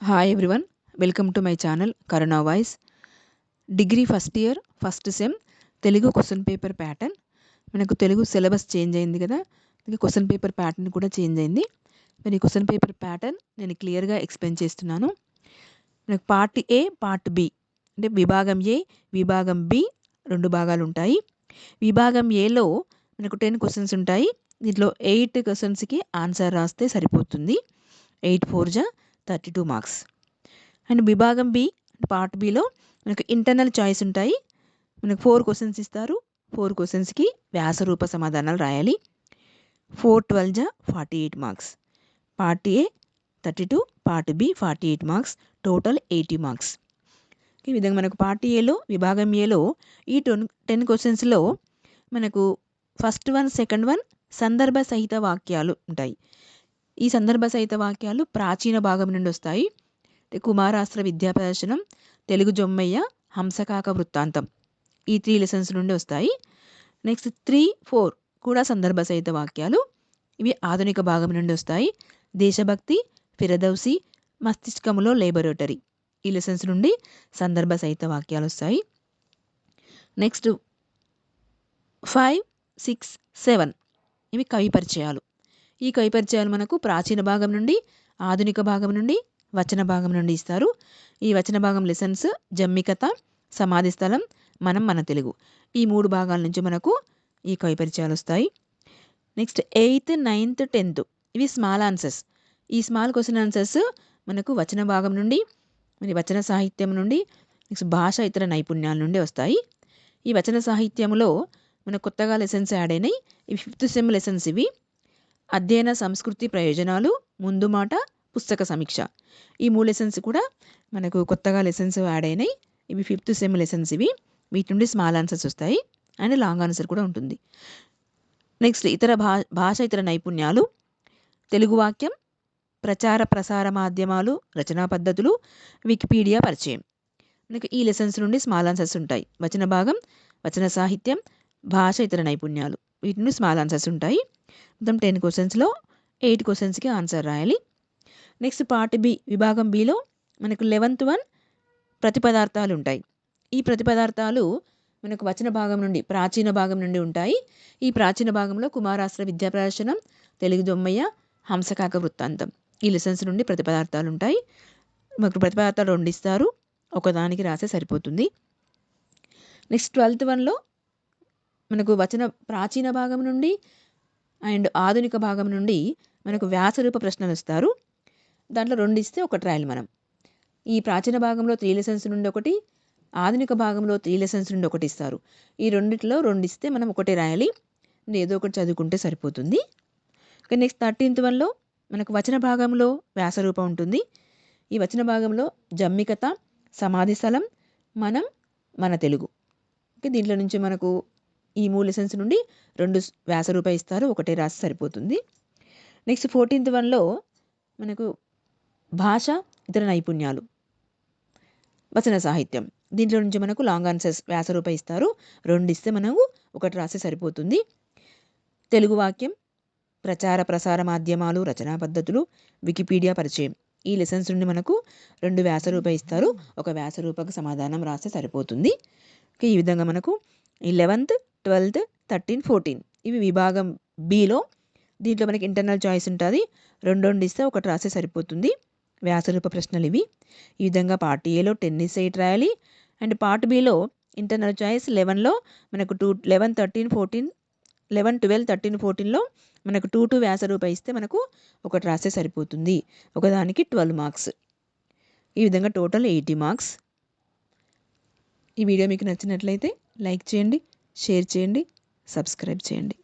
Hi everyone, welcome to my channel Karuna voice. Degree first year first sem Telugu question paper pattern. మనకు Telugu syllabus change అయింది కదా, question paper pattern కూడా change అయింది. మరి question paper pattern నేను క్లియర్గా ఎక్స్ప్లెయిన్ చేస్తున్నాను. మనకు పార్ట్ ఏ, పార్ట్ బి అంటే విభాగం ఏ, విభాగం బి రెండు భాగాలు ఉంటాయి. విభాగం ఏలో మనకు 10 క్వశ్చన్స్ ఉంటాయి. దీంట్లో 8 క్వశ్చన్స్కి ఆన్సర్ రాస్తే సరిపోతుంది. 8 4 32 మార్క్స్. అండ్ విభాగం బి పార్ట్ బిలో మనకు ఇంటర్నల్ చాయిస్ ఉంటాయి. మనకు 4 క్వశ్చన్స్ ఇస్తారు. 4 క్వశ్చన్స్కి వ్యాసరూప సమాధానాలు రాయాలి. 4 12 48 marks. Part A 32, part B 48 marks, total 80 marks. ఈ విధంగా మనకు పార్ట్ ఏలో విభాగం ఏలో ఈ 10 క్వశ్చన్స్లో మనకు ఫస్ట్ వన్, సెకండ్ వన్ సందర్భ సహిత వాక్యాలు ఉంటాయి. ఈ సందర్భ సహిత వాక్యాలు ప్రాచీన భాగం నుండి వస్తాయి. కుమారాస్త్ర విద్యా ప్రదర్శనం, తెలుగు జొమ్మయ్య, హంసకాక వృత్తాంతం ఈ 3 లెసన్స్ నుండి వస్తాయి. నెక్స్ట్ 3, 4 కూడా సందర్భ సహిత వాక్యాలు. ఇవి ఆధునిక భాగం నుండి వస్తాయి. దేశభక్తి, ఫిరదౌసి, మస్తిష్కములో లేబొరేటరీ ఈ లెసన్స్ నుండి సందర్భ సహిత వాక్యాలు వస్తాయి. నెక్స్ట్ 5, 6, 7 ఇవి కవి పరిచయాలు. ఈ కవి పరిచయాలు మనకు ప్రాచీన భాగం నుండి, ఆధునిక భాగం నుండి, వచన భాగం నుండి ఇస్తారు. ఈ వచన భాగం లెసన్స్ జమ్మికథ, సమాధి స్థలం, మనం మన తెలుగు ఈ 3 భాగాల నుంచి మనకు ఈ కవి పరిచయాలు వస్తాయి. నెక్స్ట్ 8th, 9th, 10th ఇవి స్మాల్ ఆన్సర్స్. ఈ స్మాల్ క్వశ్చన్ ఆన్సర్స్ మనకు వచన భాగం నుండి, మరి వచన సాహిత్యం నుండి, నెక్స్ట్ భాష ఇతర నైపుణ్యాల నుండి వస్తాయి. ఈ వచన సాహిత్యంలో మనకు కొత్తగా లెసన్స్ యాడ్ అయినాయి. ఇవి 5th సెమ్ లెసన్స్. ఇవి అధ్యయన సంస్కృతి ప్రయోజనాలు, ముందు మాట, పుస్తక సమీక్ష ఈ 3 లెసన్స్ కూడా మనకు కొత్తగా లెసన్స్ యాడ్ అయినాయి. ఇవి 5th సెమ్ లెసన్స్. ఇవి వీటి నుండి స్మాల్ ఆన్సర్స్ వస్తాయి అండ్ లాంగ్ ఆన్సర్ కూడా ఉంటుంది. నెక్స్ట్ ఇతర భాష ఇతర నైపుణ్యాలు, తెలుగు వాక్యం, ప్రచార ప్రసార మాధ్యమాలు, రచనా పద్ధతులు, వికీపీడియా పరిచయం మనకు ఈ లెసన్స్ నుండి స్మాల్ ఆన్సర్స్ ఉంటాయి. వచన భాగం, వచన సాహిత్యం, భాష ఇతర నైపుణ్యాలు వీటి నుండి స్మాల్ ఆన్సర్స్ ఉంటాయి. మొత్తం 10 క్వశ్చన్స్లో 8 క్వశ్చన్స్కి ఆన్సర్ రాయాలి. నెక్స్ట్ పార్ట్ బి విభాగం బిలో మనకు 11th వన్ ప్రతిపదార్థాలు ఉంటాయి. ఈ ప్రతిపదార్థాలు మనకు వచన భాగం నుండి, ప్రాచీన భాగం నుండి ఉంటాయి. ఈ ప్రాచీన భాగంలో కుమారాస్త్ర విద్యా ప్రదర్శనం, తెలుగు జొమ్మయ్య, హంసకాక వృత్తాంతం ఈ లెసన్స్ నుండి ప్రతిపదార్థాలు ఉంటాయి. మనకు ప్రతిపదార్థాలు 2 ఇస్తారు, ఒకదానికి రాసే సరిపోతుంది. నెక్స్ట్ 12th వన్లో మనకు వచన ప్రాచీన భాగం నుండి అండ్ ఆధునిక భాగం నుండి మనకు వ్యాసరూప ప్రశ్నలు ఇస్తారు. దాంట్లో 2 ఇస్తే ఒకటి రాయాలి మనం. ఈ ప్రాచీన భాగంలో 3 లెసన్స్ నుండి ఒకటి, ఆధునిక భాగంలో 3 లెసన్స్ నుండి ఒకటి ఇస్తారు. ఈ రెండిట్లో 2 ఇస్తే మనం ఒకటే రాయాలి. ఏదో ఒకటి చదువుకుంటే సరిపోతుంది. నెక్స్ట్ 13th వన్లో మనకు వచన భాగంలో వ్యాసరూపం ఉంటుంది. ఈ వచన భాగంలో జమ్మికథ, సమాధి స్థలం, మనం మన తెలుగు దీంట్లో నుంచి మనకు ఈ 3 లెసన్స్ నుండి 2 వ్యాసరూప ఇస్తారు, ఒకటే రాసి సరిపోతుంది. నెక్స్ట్ 14th వన్లో మనకు భాష ఇతర నైపుణ్యాలు, వచన సాహిత్యం దీంట్లో నుంచి మనకు లాంగ్ ఆన్సర్స్ వ్యాసరూప ఇస్తారు, 2 ఇస్తే మనకు ఒకటి రాస్తే సరిపోతుంది. తెలుగు వాక్యం, ప్రచార ప్రసార మాధ్యమాలు, రచనా పద్ధతులు, వికీపీడియా పరిచయం ఈ లెసన్స్ నుండి మనకు 2 వ్యాసరూప ఇస్తారు, ఒక వ్యాసరూపకు సమాధానం రాస్తే సరిపోతుంది. ఈ విధంగా మనకు 11th, 12th, 13, 14 ఇవి విభాగం బిలో. దీంట్లో మనకి ఇంటర్నల్ చాయిస్ ఉంటుంది, 2 ఇస్తే ఒకటి రాస్తే సరిపోతుంది. వ్యాసరూప ప్రశ్నలు ఇవి. ఈ విధంగా పార్ట్ ఏలో 10 ఇస్తే 8 రాయాలి. And part below internal choice 11లో మనకు 11, 13, 14 11, 12, 13, 14లో మనకు 2 వ్యాసరూప ఇస్తే మనకు ఒకటి రాస్తే సరిపోతుంది, ఒకదానికి 12 మార్క్స్. ఈ విధంగా టోటల్ 80 మార్క్స్. ఈ వీడియో మీకు నచ్చినట్లయితే లైక్ చేయండి, షేర్ చేయండి, సబ్స్క్రైబ్ చేయండి.